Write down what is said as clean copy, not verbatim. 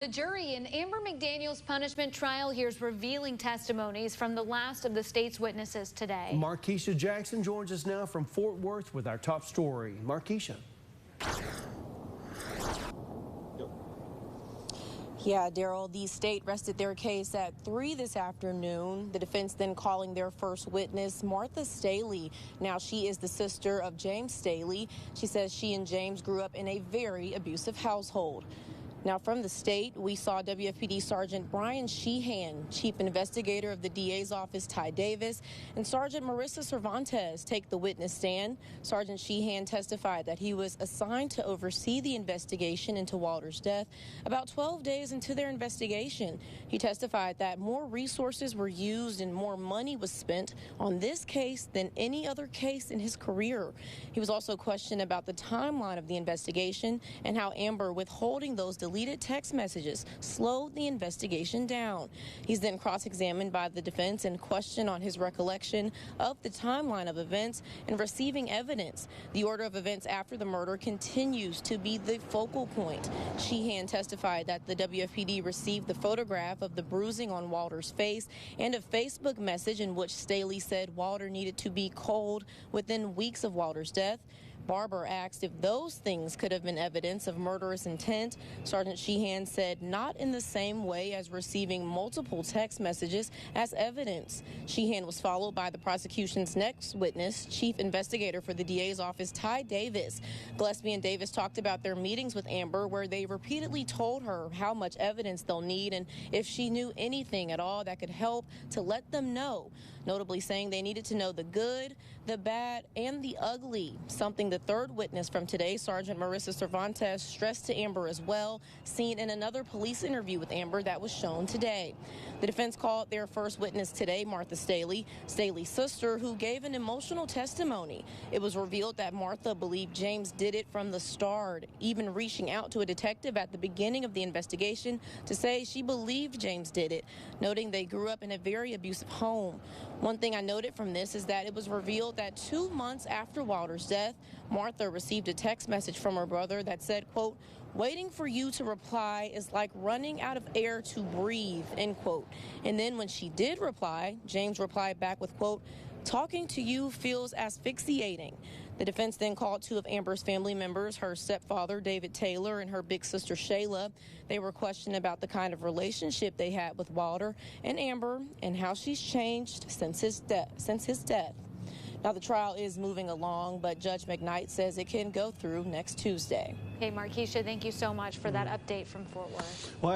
The jury in Amber Mcdaniel's punishment trial hears revealing testimonies from the last of the state's witnesses today. Markeisha Jackson joins us now from Fort Worth with our top story. Markeisha. Yeah, Daryl, the state rested their case at 3 this afternoon. The defense then calling their first witness, Martha Staley. Now, she is the sister of James Staley. She says she and James grew up in a very abusive household. Now, from the state, we saw WFPD Sergeant Brian Sheehan, Chief Investigator of the DA's office, Ty Davis, and Sergeant Marissa Cervantes take the witness stand. Sergeant Sheehan testified that he was assigned to oversee the investigation into Walter's death about 12 days into their investigation. He testified that more resources were used and more money was spent on this case than any other case in his career. He was also questioned about the timeline of the investigation and how Amber withholding those deleted text messages slowed the investigation down. He's then cross-examined by the defense and questioned on his recollection of the timeline of events and receiving evidence. The order of events after the murder continues to be the focal point. Sheehan testified that the WFPD received the photograph of the bruising on Walter's face and a Facebook message in which Staley said Walter needed to be cold within weeks of Walter's death. Barber asked if those things could have been evidence of murderous intent. Sergeant Sheehan said not in the same way as receiving multiple text messages as evidence. Sheehan was followed by the prosecution's next witness, Chief Investigator for the DA's office, Ty Davis. Gillespie and Davis talked about their meetings with Amber, where they repeatedly told her how much evidence they'll need and if she knew anything at all that could help to let them know, notably saying they needed to know the good, the bad, and the ugly, something the third witness from today, Sergeant Marissa Cervantes, stressed to Amber as well, seen in another police interview with Amber that was shown today. The defense called their first witness today, Martha Staley, Staley's sister, who gave an emotional testimony. It was revealed that Martha believed James did it from the start, even reaching out to a detective at the beginning of the investigation to say she believed James did it, noting they grew up in a very abusive home. One thing I noted from this is that it was revealed that 2 months after Walter's death, Martha received a text message from her brother that said, quote, "Waiting for you to reply is like running out of air to breathe," end quote. And then when she did reply, James replied back with, quote, "Talking to you feels asphyxiating." The defense then called 2 of Amber's family members, her stepfather, David Taylor, and her big sister, Shayla. They were questioned about the kind of relationship they had with Walter and Amber and how she's changed since his death. Now, the trial is moving along, but Judge McKnight says it can go through next Tuesday. Okay, Markeisha, thank you so much for that update from Fort Worth. Well,